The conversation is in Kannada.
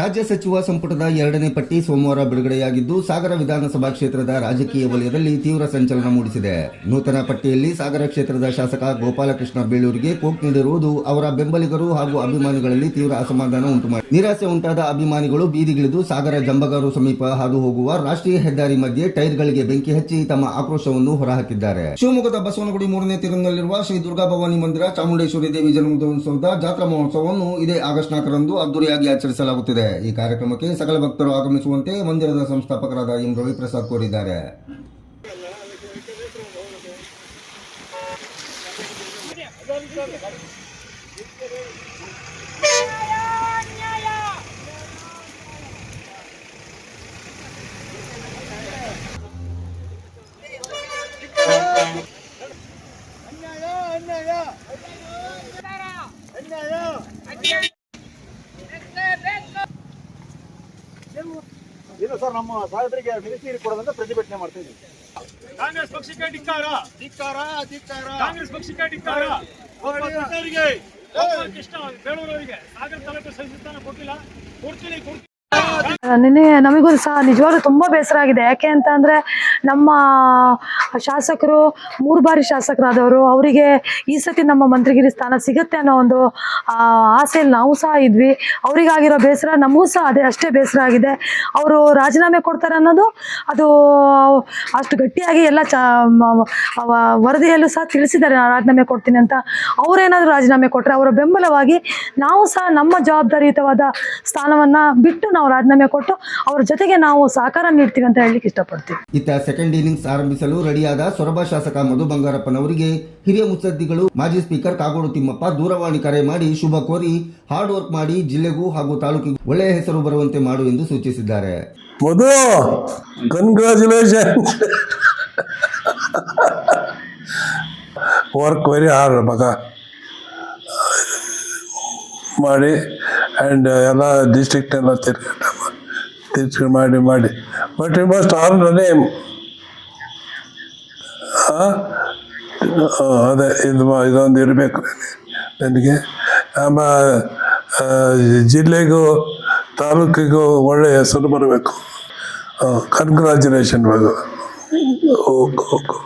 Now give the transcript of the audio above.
ರಾಜ್ಯ ಸಚಿವ ಸಂಪುಟದ 2ನೇ ಪಟ್ಟಿ ಸೋಮವಾರ ಬಿಡುಗಡೆಯಾಗಿದ್ದು, ಸಾಗರ ವಿಧಾನಸಭಾ ಕ್ಷೇತ್ರದ ರಾಜಕೀಯ ವಲಯದಲ್ಲಿ ತೀವ್ರ ಸಂಚಲನ ಮೂಡಿಸಿದೆ. ನೂತನ ಪಟ್ಟಿಯಲ್ಲಿ ಸಾಗರ ಕ್ಷೇತ್ರದ ಶಾಸಕ ಗೋಪಾಲಕೃಷ್ಣ ಬೇಳೂರಿಗೆ ಕೋಕ್ ನೀಡಿರುವುದು ಅವರ ಬೆಂಬಲಿಗರು ಹಾಗೂ ಅಭಿಮಾನಿಗಳಲ್ಲಿ ತೀವ್ರ ಅಸಮಾಧಾನ ಉಂಟುಮಾಡಿದೆ. ನಿರಾಸೆ ಉಂಟಾದ ಅಭಿಮಾನಿಗಳು ಬೀದಿಗಿಳಿದು ಸಾಗರ ಜಂಬಗಾರು ಸಮೀಪ ಹಾದು ಹೋಗುವ ರಾಷ್ಟ್ರೀಯ ಹೆದ್ದಾರಿ ಮಧ್ಯೆ ಟೈರ್ಗಳಿಗೆ ಬೆಂಕಿ ಹಚ್ಚಿ ತಮ್ಮ ಆಕ್ರೋಶವನ್ನು ಹೊರಹಾಕಿದ್ದಾರೆ. ಶಿವಮೊಗ್ಗದ ಬಸವನಗುಡಿ 3ನೇ ತಿರುವಿನಲ್ಲಿರುವ ಶ್ರೀ ದುರ್ಗಾ ಭವಾನಿ ಮಂದಿರ ಚಾಮುಂಡೇಶ್ವರಿ ದೇವಿ ಜನ್ಮೋತ್ಸವದ ಜಾತ್ರಾ ಮಹೋತ್ಸವವನ್ನು ಇದೇ ಆಗಸ್ಟ್ 4ರಂದು ಅದ್ದೂರಿಯಾಗಿ ಆಚರಿಸಲಾಗುತ್ತಿದೆ. ಈ ಕಾರ್ಯಕ್ರಮಕ್ಕೆ ಸಕಲ ಭಕ್ತರು ಆಗಮಿಸುವಂತೆ ಮಂದಿರದ ಸಂಸ್ಥಾಪಕರಾದ ಎಂ ರವಿಪ್ರಸಾದ್ ಕೋರಿದ್ದಾರೆ. ಇದು ಸರ್ ನಮ್ಮ ಸಾಹೇಬರಿಗೆ ಮಿನಿಸ್ಟ್ರಿ ಕೊಡೋದಂತ ಪ್ರತಿಭಟನೆ ಮಾಡ್ತಾ ಇದ್ದೀವಿ. ಕಾಂಗ್ರೆಸ್ ಪಕ್ಷಕ್ಕೆ ಧಿಕ್ಕಾರ, ಧಿಕ್ಕಾರ, ಧಿಕ್ಕಾರ. ಕಾಂಗ್ರೆಸ್ ಪಕ್ಷಕ್ಕೆ ಧಿಕ್ಕಾರ. ಕೃಷ್ಣ ಬೇಳೂರವರಿಗೆ ಸಾಗರ ತಾಲೂಕು ಸಂಸ್ಥಾನ ಕೊಟ್ಟಿಲ್ಲ, ಕೊಡ್ತೀನಿ. ನಿನ್ನೆ ನಮಗೂ ಸಹ ನಿಜವಾಗ್ಲೂ ತುಂಬ ಬೇಸರ ಆಗಿದೆ. ಯಾಕೆ ಅಂತ ಅಂದರೆ ನಮ್ಮ ಶಾಸಕರು 3 ಬಾರಿ ಶಾಸಕರಾದವರು, ಅವರಿಗೆ ಈ ಸತಿ ನಮ್ಮ ಮಂತ್ರಿಗಿರಿ ಸ್ಥಾನ ಸಿಗುತ್ತೆ ಅನ್ನೋ ಒಂದು ಆಸೆಯಲ್ಲಿ ನಾವು ಸಹ ಇದ್ವಿ. ಅವರಿಗಾಗಿರೋ ಬೇಸರ ನಮಗೂ ಸಹ ಅಷ್ಟೇ ಬೇಸರ ಆಗಿದೆ. ಅವರು ರಾಜೀನಾಮೆ ಕೊಡ್ತಾರೆ ಅನ್ನೋದು ಅದು ಅಷ್ಟು ಗಟ್ಟಿಯಾಗಿ ಎಲ್ಲ ವರದಿಯಲ್ಲೂ ಸಹ ತಿಳಿಸಿದ್ದಾರೆ, ನಾನು ರಾಜೀನಾಮೆ ಕೊಡ್ತೀನಿ ಅಂತ. ಅವರೇನಾದರೂ ರಾಜೀನಾಮೆ ಕೊಟ್ಟರೆ ಅವರ ಬೆಂಬಲವಾಗಿ ನಾವು ಸಹ ನಮ್ಮ ಜವಾಬ್ದಾರಿಯುತವಾದ ಸ್ಥಾನವನ್ನು ಬಿಟ್ಟು ನಾವು ರಾಜೀನಾಮೆ ಕೊಟ್ಟು ಅವರ ಜೊತೆಗೆ ನಾವು ಸಹಕಾರ ನೀಡ್ತೀವಿ ಅಂತ ಹೇಳಲಿಕ್ಕೆ ಇಷ್ಟಪಡ್ತೀವಿ. ಇತ್ತ ಸೆಕೆಂಡ್ ಇನ್ನಿಂಗ್ಸ್ ಆರಂಭಿಸಲು ರೆಡಿಯಾದ ಸೊರಬ ಶಾಸಕ ಮಧು ಬಂಗಾರಪ್ಪನವರಿಗೆ ಹಿರಿಯ ಮುತ್ಸದ್ದಿಗಳು ಮಾಜಿ ಸ್ಪೀಕರ್ ಕಾಗೋಡು ತಿಮ್ಮಪ್ಪ ದೂರವಾಣಿ ಕರೆ ಮಾಡಿ ಶುಭ ಕೋರಿ ಹಾರ್ಡ್ ವರ್ಕ್ ಮಾಡಿ ಜಿಲ್ಲೆಗೂ ಹಾಗೂ ತಾಲೂಕಿಗೂ ಒಳ್ಳೆಯ ಹೆಸರು ಬರುವಂತೆ ಮಾಡು ಎಂದು ಸೂಚಿಸಿದ್ದಾರೆ. Madhu, congratulation, work very hard ಮಗ ಮಾಡಿ ಆ್ಯಂಡ್ ಎಲ್ಲ ಡಿಸ್ಟ್ರಿಕ್ಟ್ ಎಲ್ಲ ತಿರ್ಗಿ ಮಾಡಿ but you must on the name. ಅದೇ ಇದೊಂದು ಇರಬೇಕು ನನಗೆ. ನಮ್ಮ ಜಿಲ್ಲೆಗೂ ತಾಲೂಕಿಗೂ ಒಳ್ಳೆಯ ಹೆಸರು ಬರಬೇಕು. ಕಂಗ್ರ್ಯಾಚುಲೇಷನ್ ಮಗು. ಓಕೆ.